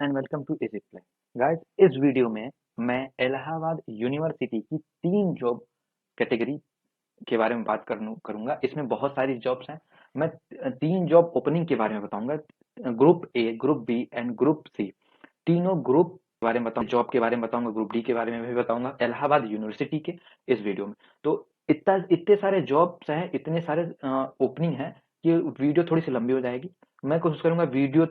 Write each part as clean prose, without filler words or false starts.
And welcome to easy play. Guys, इस video में मैं इलाहाबाद यूनिवर्सिटी की 3 जॉब कैटेगरी के बारे में बात करूंगा। इसमें बहुत सारी जॉब्स हैं। मैं 3 जॉब ओपनिंग के बारे में बताऊंगा। Group A, group B and group C, तीनों ग्रुप के बारे में बताऊंगा। जॉब के बारे में बताऊंगा, ग्रुप डी के बारे में भी बताऊंगा, इलाहाबाद यूनिवर्सिटी के इस वीडियो में। तो इतने सारे जॉब्स हैं, इतने सारे ओपनिंग हैं कि वीडियो थोड़ी सी लंबी हो जाएगी। मैं कोशिश करूंगा वीडियो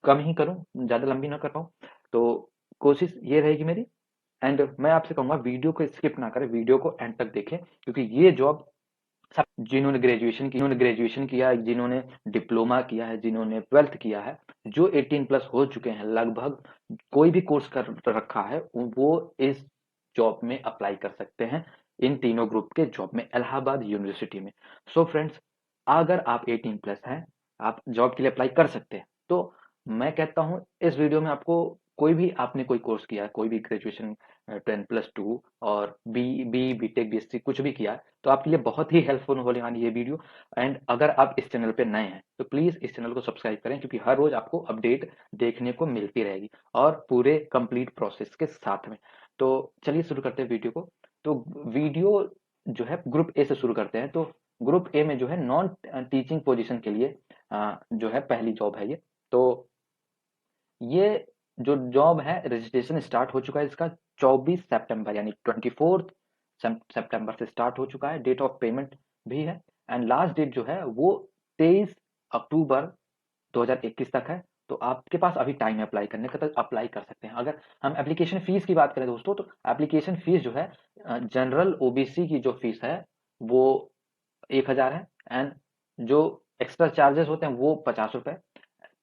कम ही करूं, ज्यादा लंबी ना कर पाऊं। तो कोशिश ये रहेगी मेरी। एंड मैं आपसे कहूंगा वीडियो को स्किप ना करें, वीडियो को एंड तक देखें, क्योंकि ये जॉब सब जिन्होंने ग्रेजुएशन किया है, जिन्होंने डिप्लोमा किया है, जिन्होंने 12th किया है, जो 18 प्लस हो चुके हैं, लगभग कोई भी कोर्स कर रखा है, वो इस जॉब में अप्लाई कर सकते हैं। इन तीनों ग्रुप के जॉब में इलाहाबाद यूनिवर्सिटी में। सो फ्रेंड्स, अगर आप 18 प्लस हैं, आप जॉब के लिए अप्लाई कर सकते हैं। तो मैं कहता हूं इस वीडियो में आपको कोई भी आपने कोई कोर्स किया है, कोई भी ग्रेजुएशन 10+2 और बीटेक बीएससी कुछ भी किया है, तो आपके लिए बहुत ही हेल्पफुल होने वाली ये वीडियो। एंड अगर आप इस चैनल पे नए हैं तो प्लीज इस चैनल को सब्सक्राइब करें, क्योंकि हर रोज आपको अपडेट देखने को मिलती रहेगी और पूरे कंप्लीट प्रोसेस के साथ में। तो चलिए शुरू करते हैं वीडियो को। तो वीडियो जो है ग्रुप ए से शुरू करते हैं। तो ग्रुप ए में जो है नॉन टीचिंग पोजीशन के लिए जो है पहली जॉब है ये। तो ये जो जॉब है, रजिस्ट्रेशन स्टार्ट हो चुका है इसका 24 सितंबर, यानी 24 सितंबर से स्टार्ट हो चुका है। डेट ऑफ पेमेंट भी है। एंड लास्ट डेट जो है वो 23 अक्टूबर 2021 तक है। तो आपके पास अभी टाइम है अप्लाई करने का, तक अप्लाई कर सकते हैं। अगर हम एप्लीकेशन फीस की बात करें दोस्तों, तो एप्लीकेशन फीस जो है जनरल ओबीसी की जो फीस है वो 1000 है। एंड जो एक्स्ट्रा चार्जेस होते हैं वो 50 रुपए।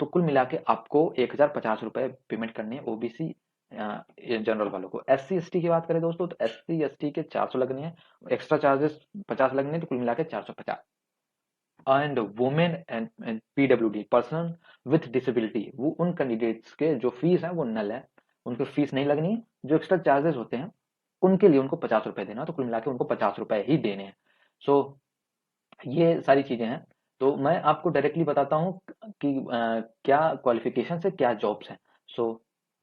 तो कुल मिला के आपको 1050 रुपए पेमेंट करने हैं ओबीसी जनरल वालों को। एस सी एस टी की बात करें दोस्तों, तो एस सी एस टी के 400 लगने हैं, एक्स्ट्रा चार्जेस 50 लगने हैं, तो कुल मिला के 450। And women and PWD, person with disability, वो उन कैंडिडेट्स के जो फीस है वो नल है, उनको फीस नहीं लगनी है। जो एक्स्ट्रा चार्जेस होते हैं उनके लिए उनको 50 रुपए देना, तो कुल मिला के उनको 50 रुपए ही देने हैं। सो ये सारी चीजें हैं। तो मैं आपको डायरेक्टली बताता हूँ कि क्या क्वालिफिकेशन से क्या जॉब्स हैं। सो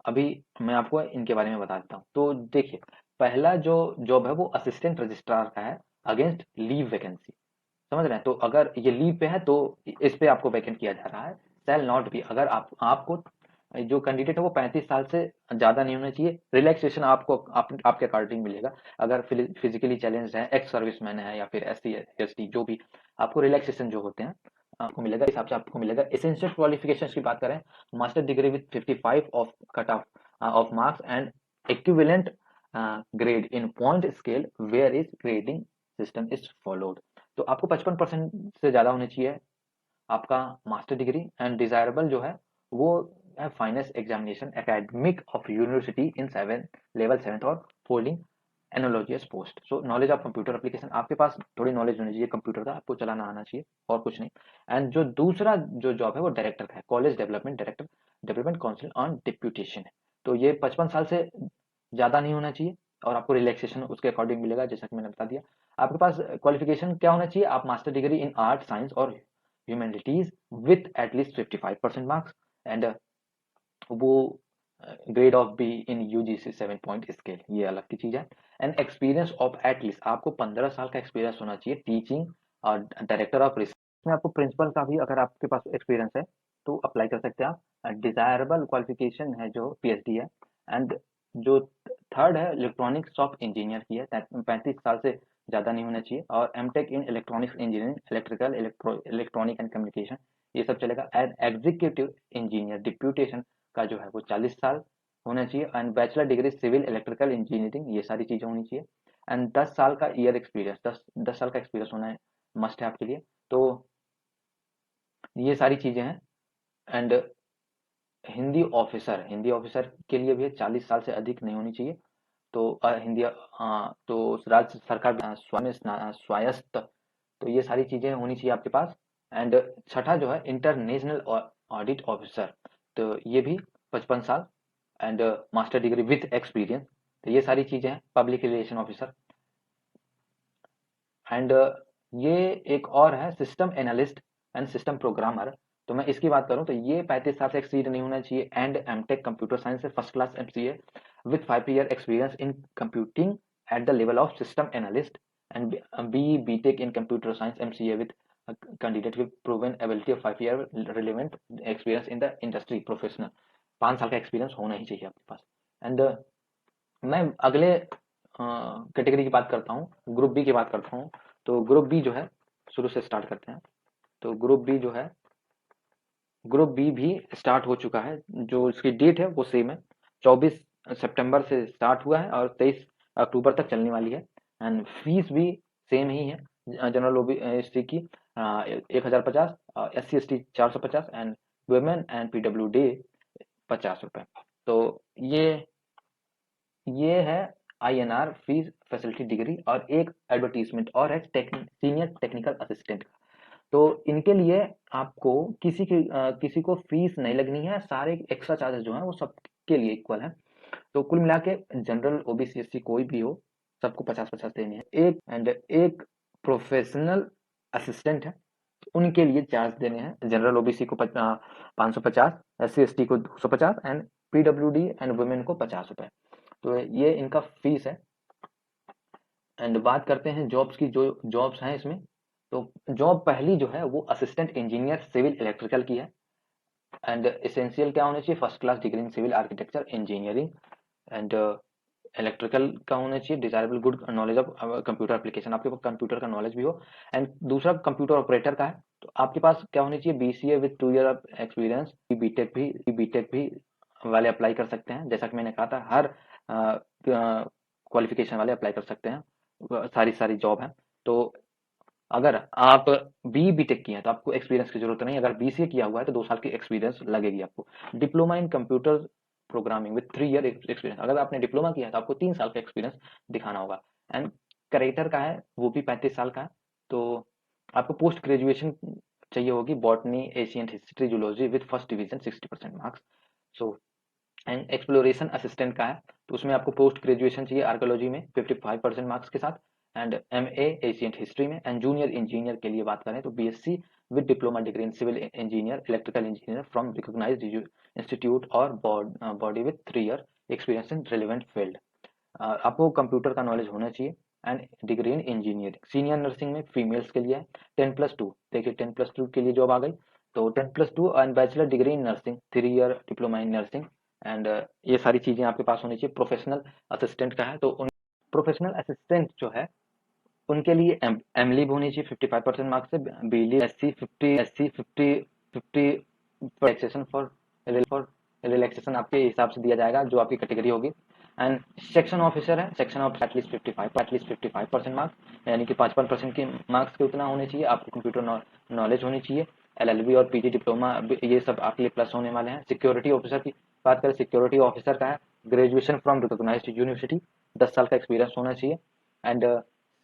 अभी मैं आपको इनके बारे में बता देता हूँ। तो देखिए, पहला जो जॉब है वो असिस्टेंट रजिस्ट्रार का है, अगेंस्ट लीव वैकेंसी। समझ रहे हैं? तो अगर ये लीव पे है तो इस पे आपको वैकेंट किया जा रहा है। सेल नॉट बी, अगर आपको जो कैंडिडेट है वो 35 साल से ज्यादा नहीं होना चाहिए। रिलैक्सेशन आपको आपके अकॉर्डिंग मिलेगा। अगर फिजिकली चैलेंज है, एक्स सर्विसमैन है, या फिर एस सी एस टी, जो भी आपको रिलैक्सेशन जो होते हैं आपको मिलेगा, इस हिसाब से आपको मिलेगा। एसेंशियल क्वालिफिकेशन की बात करें, master degree with 55 of cut off of marks and equivalent grade in point scale where is grading system is followed. तो आपको 55% से ज्यादा होनी चाहिए आपका मास्टर डिग्री। एंड डिजायरेबल जो है वो है finance examination academic of university in 7 level 7 और holding analogous post. So knowledge of computer application, आपके पास थोड़ी नॉलेज होनी चाहिए कंप्यूटर का, आपको चलाना आना चाहिए और कुछ नहीं। एंड जो दूसरा जो जॉब है वो डायरेक्टर का है, college development director, development council on deputation है। तो ये 55 साल से ज्यादा नहीं होना चाहिए और आपको रिलैक्सेशन उसके अकॉर्डिंग मिलेगा, जैसा कि मैंने बता दिया। आपके पास क्वालिफिकेशन क्या होना चाहिए? आप master degree in art science और humanities with at least 55% marks. And वो grade of B in UGC 7 point scale, ये अलग की चीज है। एंड एक्सपीरियंस ऑफ एटलीस्ट, आपको 15 साल का एक्सपीरियंस होना चाहिए टीचिंग और डायरेक्टर ऑफ रिसर्च में। आपको प्रिंसिपल का भी अगर आपके पास एक्सपीरियंस है तो अप्लाई कर सकते हैं आप। डिजायरेबल क्वालिफिकेशन है जो पीएचडी है। एंड जो थर्ड है इलेक्ट्रॉनिक्स ऑफ इंजीनियर की है, 35 साल से ज्यादा नहीं होना चाहिए। और MTech in electronics engineering, electrical, electronic and communication, ये सब चलेगा। एंड एग्जीक्यूटिव इंजीनियर डिप्यूटेशन का जो है वो 40 साल होना चाहिए। And bachelor degree civil electrical engineering, ये सारी चीजें होनी चाहिए। एंड 10 साल का ईयर एक्सपीरियंस, दस साल का एक्सपीरियंस होना है, मस्ट है आपके लिए। तो ये सारी चीजें हैं। एंड हिंदी ऑफिसर के लिए भी 40 साल से अधिक नहीं होनी चाहिए। तो हिंदी तो राज्य सरकार स्वायत्त, तो ये सारी चीजें होनी चाहिए आपके पास। एंड छठा जो है इंटरनेशनल ऑडिट ऑफिसर, तो ये भी 55 साल। And master degree with experience, तो ये सारी चीजें हैं। Public relation officer. एंड ये एक और है system analyst and system programmer, तो मैं इसकी बात करूं तो ये 35 साल से एक्सीड नहीं होना चाहिए, एंड एमटेक कंप्यूटर साइंस से first class MCA with 5 year experience in computing at the level of system analyst, and B BTech in computer science MCA with candidate with proven ability of 5 year relevant experience in the industry professional. 5 साल का experience होना ही चाहिए आपके पास। And मैं अगले category की बात करता हूँ, ग्रुप बी की बात करता हूँ। तो ग्रुप बी जो है, शुरू से स्टार्ट करते हैं। तो ग्रुप बी जो है, ग्रुप बी भी स्टार्ट हो चुका है, जो इसकी डेट है वो सेम है, 24 सितंबर से स्टार्ट हुआ है और 23 अक्टूबर तक चलने वाली है। एंड फीस भी सेम ही है, जनरल ओबीसी की 1050, SC ST 450, and women and PWD 50 रुपए। तो ये ये है INR फीस फैसिलिटी डिग्री। और एक एडवर्टीजमेंट और है सीनियर टेक्निकल असिस्टेंट। तो इनके लिए आपको किसी को फीस नहीं लगनी है, सारे एक्स्ट्रा चार्जेस जो हैं वो सबके लिए इक्वल है। तो कुल मिला के जनरल OBC SC कोई भी हो, सबको 50-50 देने हैं। एक प्रोफेशनल असिस्टेंट है, उनके लिए चार्ज देने हैं। जनरल OBC को 550, SC ST को 250, एंड PWD एंड वुमेन को 50 रुपए। तो ये इनका फीस है। एंड बात करते हैं जॉब्स की, जो जॉब्स हैं इसमें। तो जॉब पहली जो है वो असिस्टेंट इंजीनियर सिविल इलेक्ट्रिकल की है। एंड एसेंशियल क्या होना चाहिए, first class degree in civil architecture engineering, and electrical का होना चाहिए, desirable good knowledge of computer application, आपके पास कंप्यूटर का नॉलेज भी हो। एंड दूसरा कंप्यूटर ऑपरेटर का है, तो आपके पास क्या होनी चाहिए, BCA with 2 year of experience. BTech भी वाले अप्लाई कर सकते हैं, जैसा कि मैंने कहा था, हर क्वालिफिकेशन वाले अप्लाई कर सकते हैं, सारी सारी जॉब है। तो अगर आप बीटेक किए हैं तो आपको एक्सपीरियंस की जरूरत नहीं, अगर BCA किया हुआ है तो 2 साल की एक्सपीरियंस लगेगी आपको। Diploma in computer programming with 3 year experience, अगर आपने डिप्लोमा किया है तो आपको 3 साल का एक्सपीरियंस दिखाना होगा। एंड करेक्टर का है, वो भी 35 साल का है। तो आपको पोस्ट ग्रेजुएशन चाहिए होगी, botany ancient history zoology with first division 60% marks. So and exploration assistant का है, तो उसमें आपको पोस्ट ग्रेजुएशन चाहिए आर्कोलॉजी में 55% मार्क्स के साथ, एंड MA एशियंट हिस्ट्री में। एंड जूनियर इंजीनियर के लिए बात करें तो BSc with diploma degree in civil engineer electrical engineer from recognised institute और body with 3 year experience in relevant field. आपको कंप्यूटर का नॉलेज होना चाहिए। And degree in engineering senior nursing में फीमेल्स के लिए है 10+2, देखिए 10+2 के लिए जॉब आ गई। तो 10+2 and bachelor degree in nursing 3 year diploma in nursing. And ये सारी चीजें आपके पास होनी चाहिए। प्रोफेशनल असिस्टेंट का है, तो प्रोफेशनल असिस्टेंट जो है उनके लिए एमलीब होनी चाहिए 55% मार्क्स से, believe SC 50 relaxation for relaxation आपके हिसाब से दिया जाएगा जो आपकी कैटेगरी होगी। एंड सेक्शन ऑफिसर है, सेक्शन ऑफ एटलीस्ट 55% मार्क्स, यानी कि 55% के मार्क्स के उतना होने चाहिए। आपको कंप्यूटर नॉलेज होनी चाहिए। LLB और PG डिप्लोमा ये सब आपके लिए प्लस होने वाले हैं। सिक्योरिटी ऑफिसर की बात करें, सिक्योरिटी ऑफिसर का है ग्रेजुएशन फ्रॉम रिकॉग्नाइज्ड यूनिवर्सिटी, 10 साल का एक्सपीरियंस होना चाहिए। एंड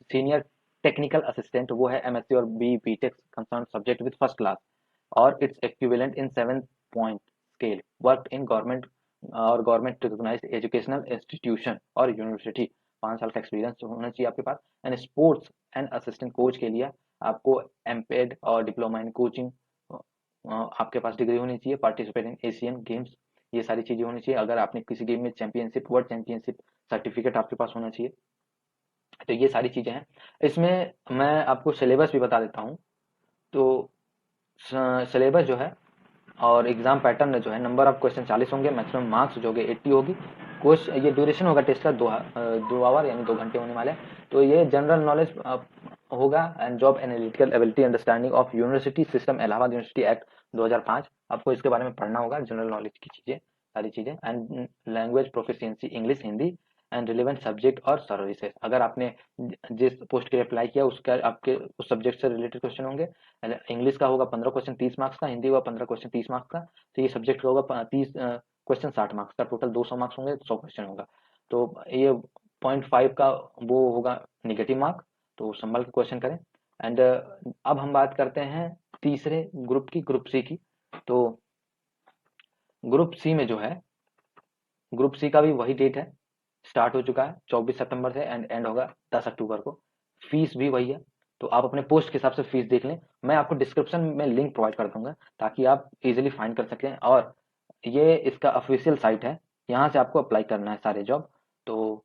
सीनियर टेक्निकल असिस्टेंट वो है MSc और BTech concern subject with first class और its equivalent in 7 point scale, work in government और गवर्नमेंट रिकॉग्नाइज्ड एजुकेशनल इंस्टीट्यूशन और यूनिवर्सिटी। 5 साल का एक्सपीरियंस होना चाहिए आपके पास। And sports and assistant coach के लिए आपको एमपेड और डिप्लोमा इन कोचिंग आपके पास डिग्री होनी चाहिए। पार्टिसिपेट इन एशियन गेम्स, ये सारी चीजें होनी चाहिए। अगर आपने किसी गेम में चैंपियनशिप, वर्ल्ड चैंपियनशिप सर्टिफिकेट आपके पास होना चाहिए। तो ये सारी चीजें हैं। इसमें मैं आपको सिलेबस भी बता देता हूँ। तो सिलेबस जो है और एग्जाम पैटर्न जो है, नंबर ऑफ क्वेश्चन 40 होंगे, मैक्सिमम मार्क्स जो होंगे 80 होगी। क्वेश्चन ये ड्यूरेशन होगा टेस्ट का 2 आवर यानी 2 घंटे होने वाले हैं। तो ये जनरल नॉलेज होगा and job analytical ability understanding of university system Allahabad university act 2005, आपको इसके बारे में पढ़ना होगा, जनरल नॉलेज की चीजें, सारी चीजें। And language proficiency English Hindi, and relevant subject और सर्विसेज, अगर आपने जिस पोस्ट के लिए अप्लाई किया उसका आपके उस सब्जेक्ट से रिलेटेड क्वेश्चन होंगे। इंग्लिश का होगा 15 क्वेश्चन 30 मार्क्स का, हिंदी होगा 15 क्वेश्चन 30 मार्क्स का। तो ये सब्जेक्ट का होगा 30 क्वेश्चन 60 मार्क्स का, टोटल 200 मार्क्स होंगे, 100 क्वेश्चन होगा। तो ये 0.5 का वो होगा निगेटिव मार्क, तो संभल के क्वेश्चन करें। एंड अब हम बात करते हैं तीसरे ग्रुप की, ग्रुप सी की। तो ग्रुप सी में जो है, ग्रुप सी का भी वही डेट है, स्टार्ट हो चुका है 24 सितंबर से एंड एंड होगा 10 अक्टूबर को। फीस भी वही है, तो आप अपने पोस्ट के हिसाब से फीस देख लें। मैं आपको डिस्क्रिप्शन में लिंक प्रोवाइड कर दूंगा ताकि आप इजीली फाइंड कर सकें। और ये इसका ऑफिशियल साइट है, यहाँ से आपको अप्लाई करना है सारे जॉब। तो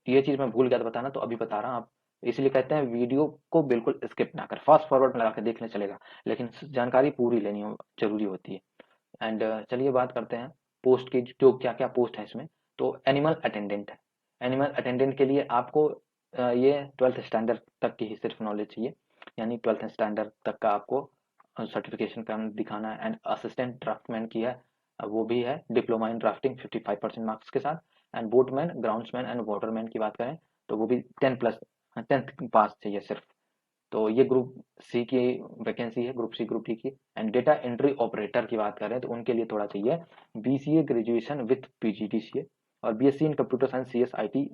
ये चीज़ मैं भूल गया था बताना, तो अभी बता रहा हूँ आप। इसलिए कहते हैं वीडियो को बिल्कुल स्किप ना कर, फास्ट फॉरवर्ड में लगा के देखने चलेगा, लेकिन जानकारी पूरी लेनी जरूरी होती है। एंड चलिए बात करते हैं पोस्ट की, जो क्या क्या पोस्ट है इसमें। तो एनिमल अटेंडेंट है। एनिमल अटेंडेंट के लिए आपको ये 12th स्टैंडर्ड तक की ही सिर्फ नॉलेज चाहिए, यानी 12th स्टैंडर्ड तक का आपको सर्टिफिकेशन का दिखाना है। एंड असिस्टेंट ड्राफ्टमैन की है, वो भी है डिप्लोमा इन ड्राफ्टिंग 55% मार्क्स के साथ। And boatman, groundsman and Waterman की बात करें तो वो भी 10th पास चाहिए सिर्फ। तो ये ग्रुप सी की वैकेंसी है, ग्रुप सी ग्रुप डी की। एंड डेटा एंट्री ऑपरेटर की बात करें तो उनके लिए थोड़ा चाहिए बीसीए ग्रेजुएशन विथ पीजीडीसीए और BSc in computer science CS IT,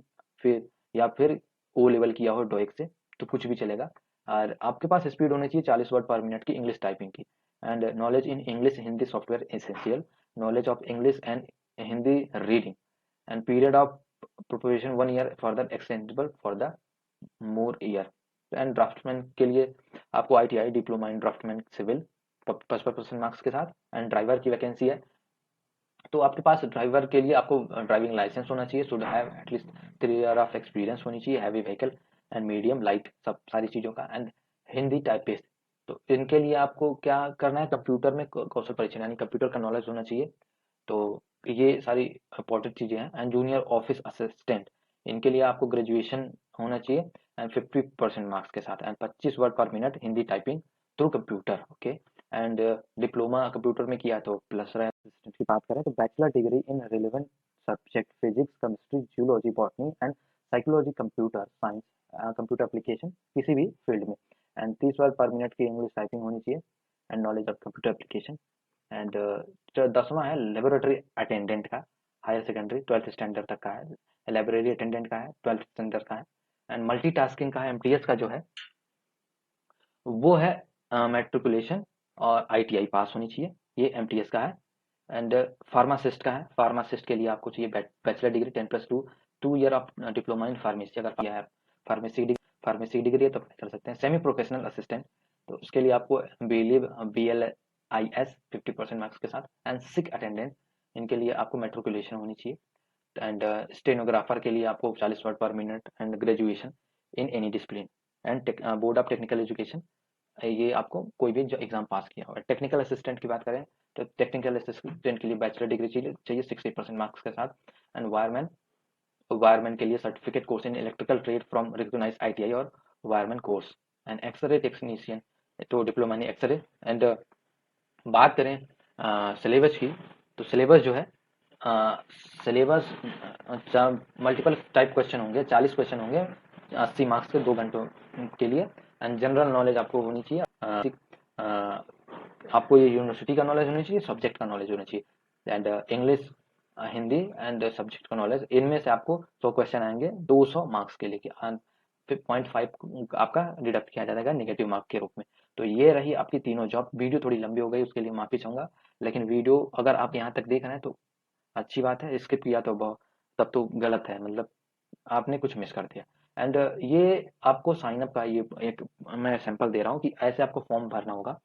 फिर या फिर ओ लेवल किया हो डोइक से, तो कुछ भी चलेगा। और आपके पास स्पीड होनी चाहिए 40 वर्ड पर मिनट की इंग्लिश टाइपिंग की। And knowledge in English Hindi software essential, knowledge of English and Hindi reading. And period of preparation 1 year, further extendable for the more year. And draftsman के लिए आपको ITI diploma in draftsman civil 55% marks के साथ। And driver की vacancy है, तो आपके पास driver के लिए आपको ड्राइविंग लाइसेंस होना चाहिए, should have at least 3 year of experience होनी चाहिए, heavy vehicle and medium light, सब सारी चीज़ों का। एंड हिंदी टाइपिस्ट, तो इनके लिए आपको क्या करना है, कंप्यूटर में कौशल परीक्षण यानी कंप्यूटर का नॉलेज होना चाहिए। तो ये सारी इंपॉर्टेंट चीज़ें हैं। एंड जूनियर ऑफिस असिस्टेंट, इनके लिए आपको ग्रेजुएशन होना चाहिए एंड 50% मार्क्स के साथ। एंड 25 वर्ड पर minute Hindi typing through computer, okay. And diploma computer में किया तो प्लस रहे। असिस्टेंट की बात करें तो bachelor degree in relevant subject physics, chemistry, geology, botany and psychology, computer science, computer application किसी भी फील्ड में। एंड 30 वर्ड पर मिनट की इंग्लिश टाइपिंग होनी चाहिए and knowledge of computer application. And 10वां है लेबोरेटरी अटेंडेंट का, हायर सेकेंडरी 12th स्टैंडर्ड तक का है। लाइब्रेरी अटेंडेंट का है 12th स्टैंडर्ड का है। एंड मल्टीटास्किंग का है, एमटीएस का जो है वो है मेट्रिकुलेशन और आईटीआई पास होनी चाहिए, ये एमटीएस का है। एंड फार्मासिस्ट का है, फार्मासिस्ट के लिए आपको चाहिए bachelor degree 10+2, 2 year of diploma in pharmacy, अगर किया है फार्मेसी डिग्री है तो अप्लाई कर सकते हैं। सेमी प्रोफेशनल असिस्टेंट, तो उसके लिए आपको BLIS 50% मार्क्स के साथ। एंड सिक अटेंडेंट, इनके लिए आपको मेट्रिकुलेशन होनी चाहिए। एंड स्टेनोग्राफर के लिए आपको 40 वर्ड पर minute and graduation in any discipline. And board of technical education, ये आपको कोई भी जो एग्जाम पास किया हुआ है। टेक्निकल असिस्टेंट की बात करें तो टेक्निकल असिस्टेंट के लिए बैचलर डिग्री चाहिए 60% मार्क्स के साथ। एंड वायरमैन, वायरमैन के लिए certificate course in electrical trade from recognised ITI और wireman course. And x ray technician, तो डिप्लोमा इन एक्सरे। एंड बात करें सिलेबस की, तो सिलेबस जो है सिलेबस मल्टीपल टाइप क्वेश्चन होंगे, 40 क्वेश्चन होंगे 80 मार्क्स के 2 घंटों के लिए। एंड जनरल नॉलेज आपको होनी चाहिए, आपको ये यूनिवर्सिटी का नॉलेज होना चाहिए, सब्जेक्ट का नॉलेज होना चाहिए। And English, Hindi and subject का नॉलेज, इनमें से आपको 100 क्वेश्चन आएंगे 200 मार्क्स के लिए, फिर 0.5 आपका डिडक्ट किया जाएगा नेगेटिव मार्क के रूप में। तो ये रही आपकी तीनों जॉब। वीडियो थोड़ी लंबी हो गई, उसके लिए माफी चाहूंगा, लेकिन वीडियो अगर आप यहाँ तक देख रहे हैं तो अच्छी बात है, स्किप किया तो तब तो गलत है, मतलब आपने कुछ मिस कर दिया। एंड ये आपको साइन अप का ये एक मैं सैंपल दे रहा हूँ कि ऐसे आपको फॉर्म भरना होगा।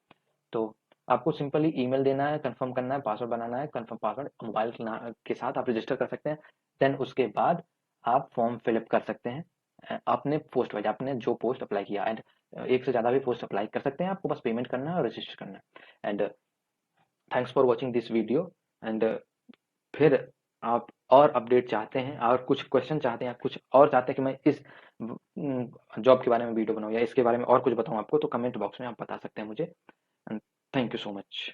तो आपको सिंपली ईमेल देना है, कंफर्म करना है, पासवर्ड बनाना है, कंफर्म पासवर्ड मोबाइल के साथ आप रजिस्टर कर सकते हैं। देन उसके बाद आप फॉर्म फिलअप कर सकते हैं अपने पोस्ट वाइज, आपने जो पोस्ट अप्लाई किया। एंड एक से ज़्यादा भी पोस्ट अप्लाई कर सकते हैं, आपको बस पेमेंट करना है और रजिस्टर करना है। And thanks for watching this video. And फिर आप और अपडेट चाहते हैं और कुछ क्वेश्चन चाहते हैं, कुछ और चाहते हैं कि मैं इस जॉब के बारे में वीडियो बनाऊं या इसके बारे में और कुछ बताऊं आपको, तो कमेंट बॉक्स में आप बता सकते हैं मुझे। And thank you so much.